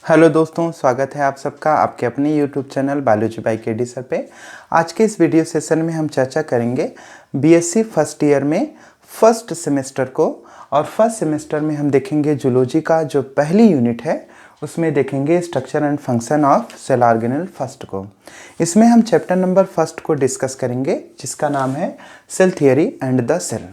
Hello दोस्तों, स्वागत है आप सबका आपके अपने YouTube channel biology by KD sir पे। आज के इस वीडियो सेशन में हम चर्चा करेंगे बीएससी फर्स्ट ईयर में फर्स्ट सेमेस्टर को। और फर्स्ट सेमेस्टर में हम देखेंगे जूलॉजी का जो पहली यूनिट है उसमें देखेंगे structure and function of cell organelle first को। इसमें हम चैप्टर नंबर फर्स्ट को डिस्कस करेंगे जिसका नाम है cell theory and the cell.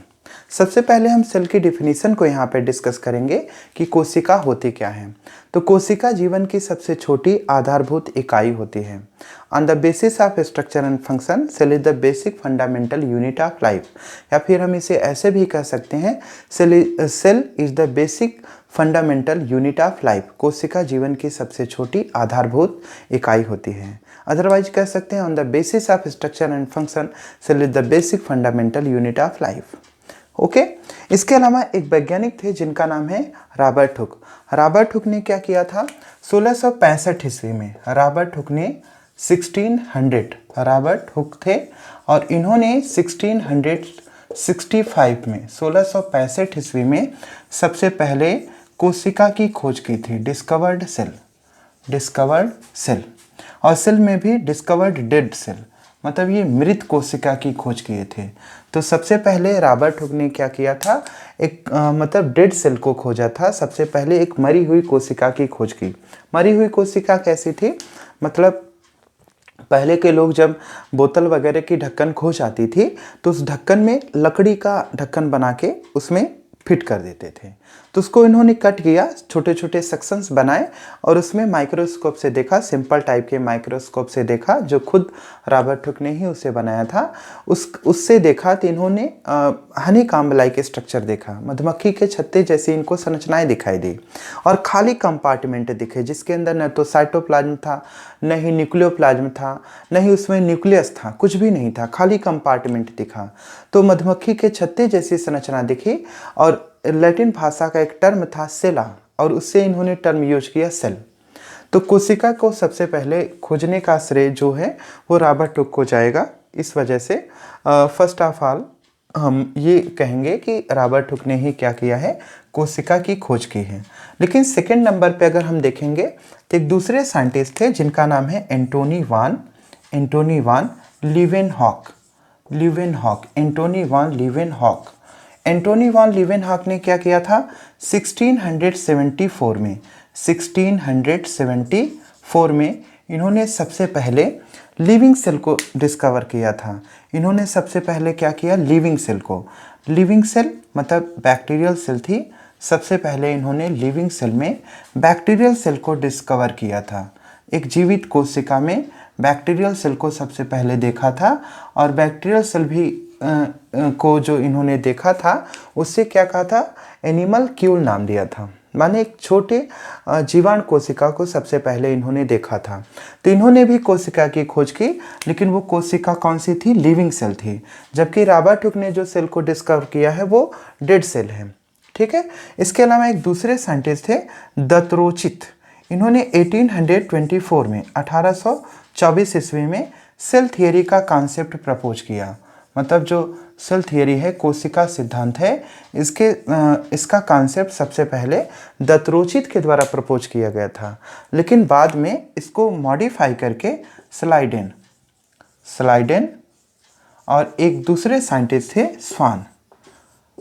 सबसे पहले हम सेल की डिफिनीशन को यहाँ पे डिस्कस करेंगे कि कोशिका होती क्या है। तो कोशिका जीवन की सबसे छोटी आधारभूत इकाई होती है। On the basis of structure and function cell is the basic fundamental unit of life, या फिर हम इसे ऐसे भी कह सकते हैं cell is the basic fundamental unit of life. कोशिका जीवन की सबसे छोटी आधारभूत इकाई होती है। अदरवाइज कह सकते हैं on the basis of structure and function cell is the basic fundamental unit of life. Okay इसके अलावा एक वैज्ञानिक थे जिनका नाम है रॉबर्ट हुक। रॉबर्ट हुक ने क्या किया था 1665 ईस्वी में। रॉबर्ट हुक ने 1600 रॉबर्ट हुक थे और इन्होंने 1665 में 1665 ईस्वी में सबसे पहले कोशिका की खोज की थी। डिस्कवर्ड सेल और सेल में भी डिस्कवर्ड डेड सेल, मतलब ये मृत कोशिका की खोज किए थे। तो सबसे पहले रॉबर्ट हुक ने क्या किया था, एक मतलब डेड सेल को खोजा था। सबसे पहले एक मरी हुई कोशिका की खोज की। मरी हुई कोशिका कैसी थी, मतलब पहले के लोग जब बोतल वगैरह की ढक्कन खो जाती थी तो उस ढक्कन में लकड़ी का ढक्कन बना के उसमें फिट कर देते थे। तो उसको इन्होंने कट किया, छोटे छोटे सेक्शंस बनाए और उसमें माइक्रोस्कोप से देखा, सिंपल टाइप के माइक्रोस्कोप से देखा जो खुद रॉबर्ट हुक ने ही उसे बनाया था। उससे देखा तो इन्होंने हनी कॉम्ब लाइक स्ट्रक्चर देखा, मधुमक्खी के छत्ते जैसी इनको संरचनाएं दिखाई दी और खाली कंपार्टमेंट दिखे जिसके अंदर न तो साइटोप्लाज्म था, न ही न्यूक्लियोप्लाज्म था, न ही उसमें न्यूक्लियस था, कुछ भी नहीं था, खाली कंपार्टमेंट दिखा। तो मधुमक्खी के छत्ते जैसी संरचना दिखी और लैटिन भाषा का एक टर्म था सेला और उससे इन्होंने टर्म यूज किया सेल। तो कोशिका को सबसे पहले खोजने का श्रेय जो है वो रॉबर्ट हुक को जाएगा। इस वजह से फर्स्ट ऑफ ऑल हम ये कहेंगे कि रॉबर्ट हुक ने ही क्या किया है, कोशिका की खोज की है। लेकिन सेकंड नंबर पे अगर हम देखेंगे तो एक दूसरे साइंटिस्ट थे जिनका नाम है एंटोनी वान लीवेनहॉक। एंटोनी वान लीवेनहॉक ने क्या किया था 1674 में इन्होंने सबसे पहले लिविंग सेल को डिस्कवर किया था। इन्होंने सबसे पहले क्या किया, लिविंग सेल मतलब बैक्टीरियल सेल थी। सबसे पहले इन्होंने लिविंग सेल में बैक्टीरियल सेल को डिस्कवर किया था। एक जीवित कोशिका में बैक्टीरियल सेल को सबसे पहले देखा था और बैक्टीरियल सेल भी को जो इन्होंने देखा था उससे क्या कहा था, एनिमल क्यूल नाम दिया था, माने एक छोटे जीवाणु कोशिका को सबसे पहले इन्होंने देखा था। तो इन्होंने भी कोशिका की खोज की, लेकिन वो कोशिका कौन सी थी, लिविंग सेल थी। जबकि रॉबर्ट हुक ने जो सेल को डिस्कवर किया है वो डेड सेल है। ठीक है, इसके अलावा एक दूसरे साइंटिस्ट थे दत्रोचित। इन्होंने 1824 ईस्वी में सेल थियरी का कॉन्सेप्ट प्रपोज किया। मतलब जो सेल थियरी है, कोशिका सिद्धांत है, इसका कॉन्सेप्ट सबसे पहले दत्रोचित के द्वारा प्रपोज किया गया था। लेकिन बाद में इसको मॉडिफाई करके स्लाइडेन और एक दूसरे साइंटिस्ट थे स्वान।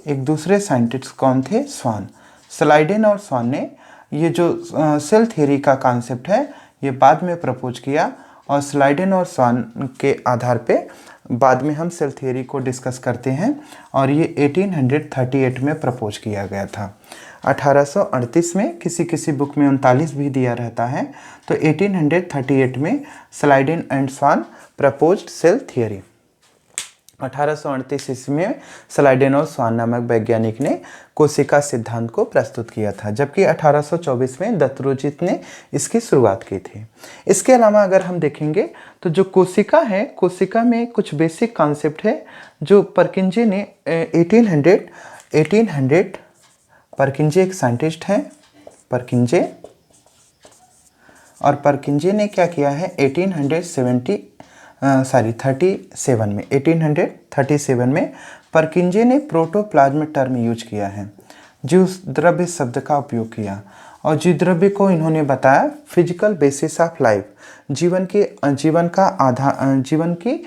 एक दूसरे साइंटिस्ट कौन थे, स्वान। स्लाइडेन और स्वान ने ये जो सेल थियरी का कॉन्सेप्ट है ये बाद में प्रपोज किया और स्लाइडेन और स्वान के आधार पे बाद में हम सेल थियरी को डिस्कस करते हैं और ये 1838 में प्रपोज किया गया था। 1838 में किसी बुक में 39 भी दिया रहता है, तो 1838 में Schleiden and Schwann proposed cell theory. 1838 ईस्वी में स्लाइडेन और स्वान नामक वैज्ञानिक ने कोशिका सिद्धांत को प्रस्तुत किया था, जबकि 1824 में दत्रोचित ने इसकी शुरुआत की थी। इसके अलावा अगर हम देखेंगे तो जो कोशिका है, कोशिका में कुछ बेसिक कॉन्सेप्ट है जो परकिंजे ने 1800 परकिंजे एक साइंटिस्ट हैं परकिंजे, और परकिंजे ने क्या किया है 1837 में परकिंजे ने प्रोटोप्लाज्म टर्म यूज किया है, जो द्रव्य शब्द का उपयोग किया और जीवद्रव्य को इन्होंने बताया फिजिकल बेसिस ऑफ लाइफ, जीवन की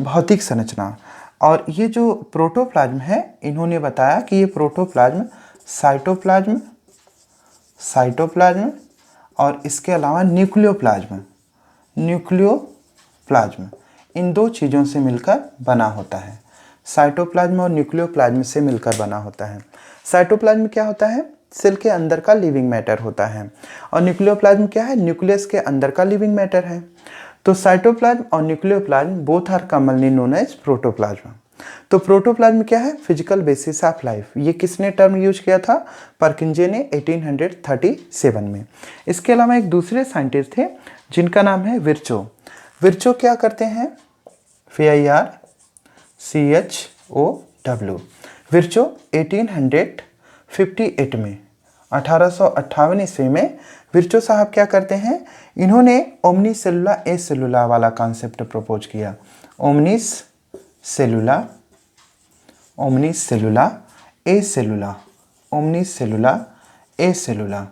भौतिक संरचना। और ये जो प्रोटोप्लाज्म है इन्होंने बताया कि ये प्रोटोप्लाज्म साइटोप्लाज्म और इसके अलावा न्यूक्लियोप्लाज्म इन दो चीज़ों से मिलकर बना होता है। साइटोप्लाज्म और न्यूक्लियोप्लाज्म से मिलकर बना होता है। साइटोप्लाज्म क्या होता है? सेल के अंदर का लिविंग मैटर होता है। और न्यूक्लियोप्लाज्म क्या है? न्यूक्लियस के अंदर का लिविंग मैटर है। तो साइटोप्लाज्म और nucleoplasm both are commonly known as protoplasm. तो प्रोटोप्लाज्म क्या है? Physical basis of life. ये किसने टर्म यूज किया था? परकिंजे ने 1837 में। इसके अलावा एक दूसरे साइंटिस्ट थे जिनका नाम है विर्चो। विर्चो क्या करते हैं? VIRCHOW। विर्चो 1858 में 1858 ईस्वी में विर्चो साहब क्या करते हैं? इन्होंने ओमनी सेलुला ए सेलुला वाला कॉन्सेप्ट प्रपोज किया। Omni cellula e सेलुला।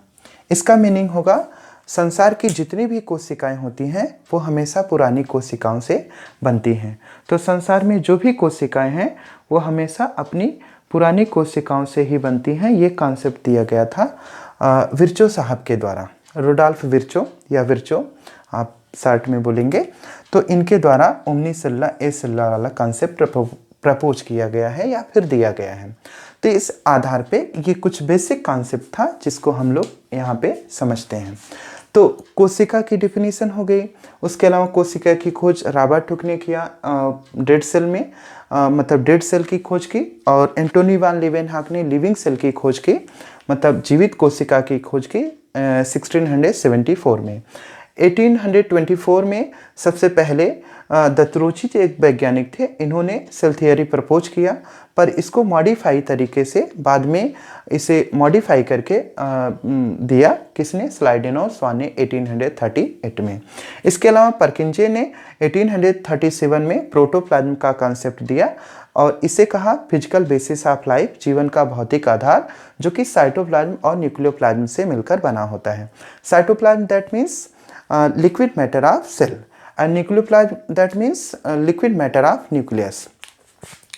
इसका मीनिंग होगा संसार की जितनी भी कोशिकाएं होती हैं वो हमेशा पुरानी कोशिकाओं से बनती हैं। तो संसार में जो भी कोशिकाएं हैं वो हमेशा अपनी पुरानी कोशिकाओं से ही बनती हैं। ये कॉन्सेप्ट दिया गया था विर्चो साहब के द्वारा। रुडोल्फ विर्चो या विर्चो आप शॉर्ट में बोलेंगे। तो इनके द्वारा ओमनी सेलुला ए सेलुला वाला कॉन्सेप्ट प्रपोज किया गया है या फिर दिया गया है। तो इस आधार पे ये कुछ बेसिक कॉन्सेप्ट था जिसको हम लोग यहाँ पे समझते हैं। तो कोशिका की डिफिनीशन हो गई। उसके अलावा कोशिका की खोज रॉबर्ट हुक ने किया डेड सेल में, मतलब डेड सेल की खोज की। और एंटोनी वान लीवेनहॉक ने लिविंग सेल की खोज की, मतलब जीवित कोशिका की खोज की 1674 में। 1824 में सबसे पहले दत्रोची एक वैज्ञानिक थे, इन्होंने सेल थियरी प्रपोज किया, पर इसको मॉडिफाई तरीके से बाद में इसे मॉडिफाई करके दिया किसने? स्लाइडेनो स्वान ने 1838 में। इसके अलावा परकिंजे ने 1837 में प्रोटोप्लाज्म का कॉन्सेप्ट दिया और इसे कहा फिजिकल बेसिस ऑफ लाइफ, जीवन का भौतिक आधार, जो कि साइटोप्लाज्म और न्यूक्लियोप्लाज्म से मिलकर बना होता है। Cytoplasm that means liquid matter of cell and nucleoplasm that means liquid matter of nucleus।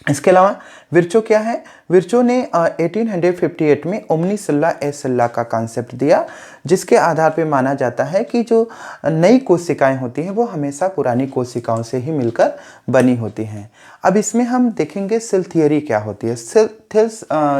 इसके अलावा विर्चो क्या है? विर्चो ने 1858 में ओमनी सेलुला ए सेलुला का कॉन्सेप्ट दिया, जिसके आधार पर माना जाता है कि जो नई कोशिकाएं होती हैं वो हमेशा पुरानी कोशिकाओं से ही मिलकर बनी होती हैं। अब इसमें हम देखेंगे सेल थियरी क्या होती है।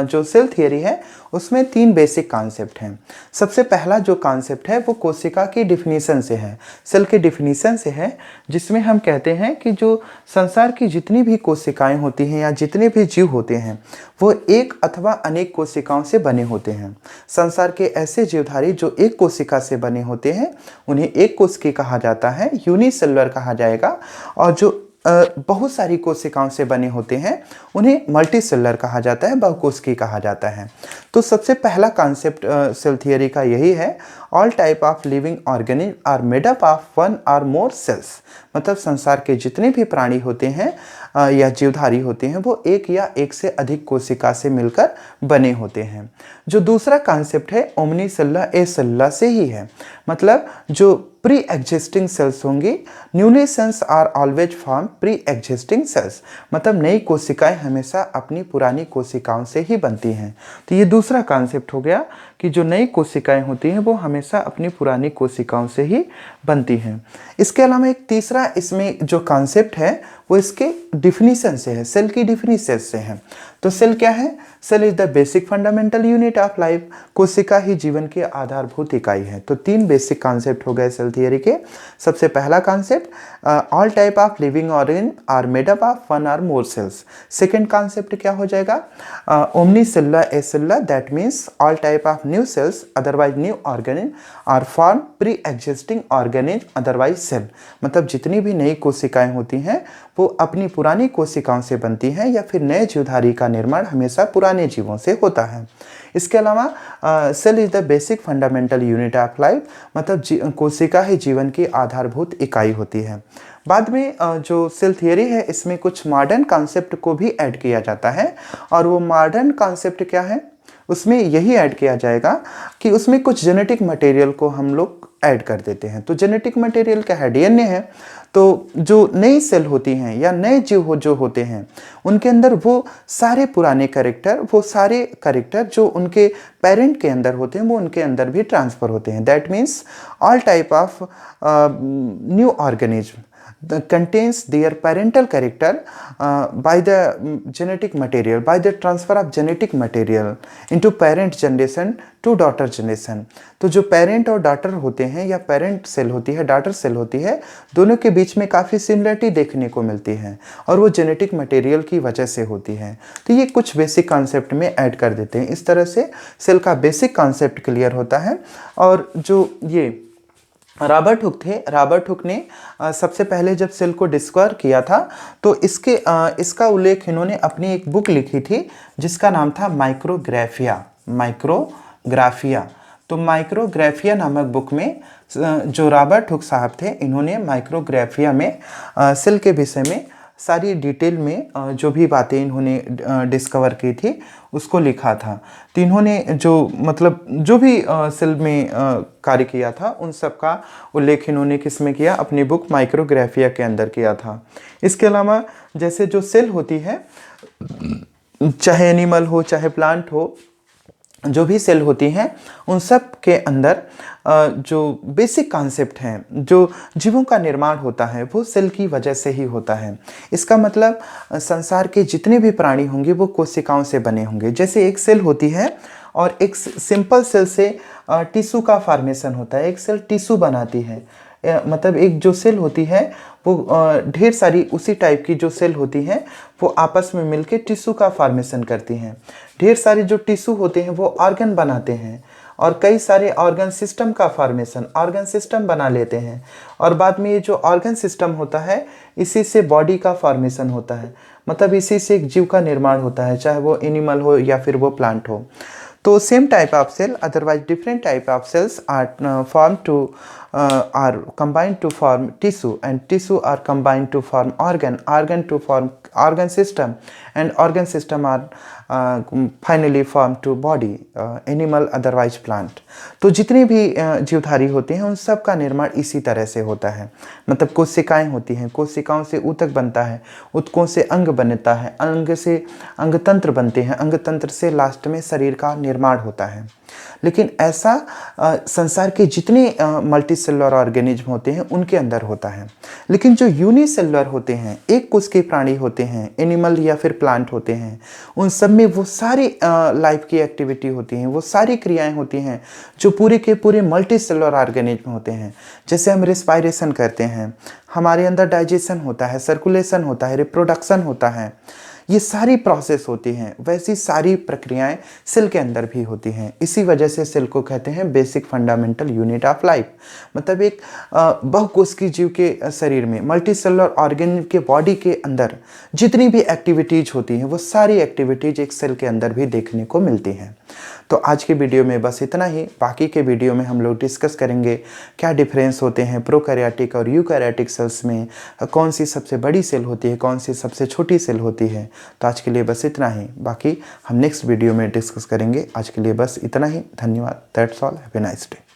जो सेल थियरी है उसमें 3 बेसिक कॉन्सेप्ट हैं। सबसे पहला जो कॉन्सेप्ट है वो कोशिका की डिफिनीशन से है, सेल के डिफिनीशन से है, जिसमें हम कहते हैं कि जो संसार की जितनी भी कोशिकाएं होती हैं या जितने भी जीव होते हैं वो एक अथवा अनेक कोशिकाओं से बने होते हैं। संसार के ऐसे जीवधारी जो एक कोशिका से बने होते हैं उन्हें एक कोशिकी कहा जाता है, यूनिसेलुलर कहा जाएगा। और जो बहुत सारी कोशिकाओं से बने होते हैं उन्हें मल्टीसेलुलर कहा जाता है, बहुकोशिकीय कहा जाता है। तो सबसे पहला कॉन्सेप्ट सेल थियरी का यही है, all type of living organism are made up of 1 और मोर सेल्स। मतलब संसार के जितने भी प्राणी होते हैं या जीवधारी होते हैं वो एक या एक से अधिक कोशिका से मिलकर बने होते हैं। जो दूसरा कॉन्सेप्ट है ओमनी सेलुला ए सेलुला से ही है, मतलब जो प्री एग्जिस्टिंग सेल्स होंगी, newly cells are always form pre existing cells, मतलब नई कोशिकाएं हमेशा अपनी पुरानी कोशिकाओं से ही बनती हैं। तो ये दूसरा कॉन्सेप्ट हो गया कि जो नई कोशिकाएं होती हैं वो हमेशा अपनी पुरानी कोशिकाओं से ही बनती हैं। इसके अलावा एक तीसरा इसमें जो कॉन्सेप्ट है वो इसके डिफिनीशन से है, सेल की डिफिनीशन से है। तो सेल क्या है? Cell is the basic fundamental unit of life. कोशिका ही जीवन की आधारभूत इकाई है। तो 3 बेसिक कॉन्सेप्ट हो गए सेल थियरी के। सबसे पहला concept, all type of living organ are made up of 1 और मोर सेल्स। सेकेंड कॉन्सेप्ट क्या हो जाएगा? Omni cellula e cellula, that means all type of new cells otherwise new organism are form pre existing organism otherwise cell. मतलब जितनी भी नई कोशिकाएं होती हैं वो अपनी पुरानी कोशिकाओं से बनती हैं या फिर नए जीवधारी का निर्माण हमेशा पुराने जीवों से होता है। इसके अलावा cell is the basic fundamental unit of life, मतलब कोशिका ही जीवन की आधारभूत इकाई होती है। बाद में जो सेल थियरी है इसमें कुछ मॉडर्न कॉन्सेप्ट को भी ऐड किया जाता है, और वो मॉडर्न कॉन्सेप्ट क्या है? उसमें यही ऐड किया जाएगा कि उसमें कुछ जेनेटिक मटेरियल को हम लोग ऐड कर देते हैं। तो जेनेटिक मटेरियल क्या है, डीएनए है। तो जो नई सेल होती हैं या नए जीव जो होते हैं उनके अंदर वो सारे पुराने कैरेक्टर, वो सारे कैरेक्टर जो उनके पेरेंट के अंदर होते हैं वो उनके अंदर भी ट्रांसफ़र होते हैं। That means all type of new organism contains their parental character by the genetic material, by the transfer of genetic material into parent generation to daughter generation। तो जो पेरेंट और डॉटर होते हैं या पेरेंट सेल होती है, daughter cell होती है, दोनों के बीच में काफ़ी सिमिलरिटी देखने को मिलती है और वो जेनेटिक मटेरियल की वजह से होती है। तो ये कुछ बेसिक कॉन्सेप्ट में ऐड कर देते हैं। इस तरह से सेल का बेसिक कॉन्सेप्ट क्लियर होता है। और जो ये रॉबर्ट हुक थे, रॉबर्ट हुक ने सबसे पहले जब सेल को डिस्कवर किया था तो इसका उल्लेख इन्होंने अपनी एक बुक लिखी थी जिसका नाम था माइक्रोग्राफिया। माइक्रोग्राफिया, तो माइक्रोग्राफिया नामक बुक में जो रॉबर्ट हुक साहब थे, इन्होंने माइक्रोग्राफिया में सेल के विषय में सारी डिटेल में जो भी बातें इन्होंने डिस्कवर की थी उसको लिखा था। तो इन्होंने जो मतलब जो भी सेल में कार्य किया था उन सब का उल्लेख इन्होंने किस में किया, अपनी बुक माइक्रोग्राफिया के अंदर किया था। इसके अलावा जैसे जो सेल होती है, चाहे एनिमल हो चाहे प्लांट हो, जो भी सेल होती हैं उन सब के अंदर जो बेसिक कॉन्सेप्ट हैं, जो जीवों का निर्माण होता है वो सेल की वजह से ही होता है। इसका मतलब संसार के जितने भी प्राणी होंगे वो कोशिकाओं से बने होंगे। जैसे एक सेल होती है और एक सिंपल सेल से टिश्यू का फॉर्मेशन होता है, एक सेल टिश्यू बनाती है। मतलब एक जो सेल होती है वो ढेर सारी उसी टाइप की जो सेल होती हैं वो आपस में मिलके टिश्यू का फॉर्मेशन करती हैं। ढेर सारे जो टिश्यू होते हैं वो ऑर्गन बनाते हैं और कई सारे ऑर्गन सिस्टम का फॉर्मेशन, ऑर्गन सिस्टम बना लेते हैं। और बाद में ये जो ऑर्गन सिस्टम होता है इसी से बॉडी का फॉर्मेशन होता है, मतलब इसी से एक जीव का निर्माण होता है, चाहे वो एनिमल हो या फिर वो प्लांट हो। तो same type of cell, otherwise different type of cells are formed to are combined to form tissue, and tissue are combined to form organ to form organ system, and organ system are finally formed to body, animal otherwise plant। तो जितने भी जीवधारी होते हैं उन सब का निर्माण इसी तरह से होता है। मतलब कोशिकाएं होती हैं, कोशिकाओं से ऊतक बनता है, ऊतकों से अंग बनता है, अंग से अंगतंत्र बनते हैं, अंगतंत्र से लास्ट में शरीर का निर्माण होता है। लेकिन ऐसा संसार के जितने मल्टीसेलुलर ऑर्गेनिज्म होते हैं उनके अंदर होता है। लेकिन जो यूनिसेलुलर होते हैं, एक कोश के प्राणी होते हैं, एनिमल या फिर प्लांट होते हैं, उन सब में वो सारी लाइफ की एक्टिविटी होती हैं, वो सारी क्रियाएं होती हैं जो पूरे के पूरे मल्टीसेलुलर ऑर्गेनिज्म होते हैं। जैसे हम रेस्पायरेशन करते हैं, हमारे अंदर डाइजेशन होता है, सर्कुलेशन होता है, रिप्रोडक्शन होता है, ये सारी प्रोसेस होती हैं, वैसी सारी प्रक्रियाएं सेल के अंदर भी होती हैं। इसी वजह से सेल को कहते हैं basic fundamental unit of life. मतलब एक बहुकोशिकीय जीव के शरीर में, मल्टी सेलुलर ऑर्गेनिज्म के बॉडी के अंदर जितनी भी एक्टिविटीज़ होती हैं वो सारी एक्टिविटीज़ एक सेल के अंदर भी देखने को मिलती हैं। तो आज के वीडियो में बस इतना ही। बाकी के वीडियो में हम लोग डिस्कस करेंगे क्या डिफरेंस होते हैं प्रोकैरियोटिक और यूकैरियोटिक सेल्स में, कौन सी सबसे बड़ी सेल होती है, कौन सी सबसे छोटी सेल होती है। तो आज के लिए बस इतना ही, बाकी हम नेक्स्ट वीडियो में डिस्कस करेंगे। आज के लिए बस इतना ही। धन्यवाद। That's all. Have a nice day.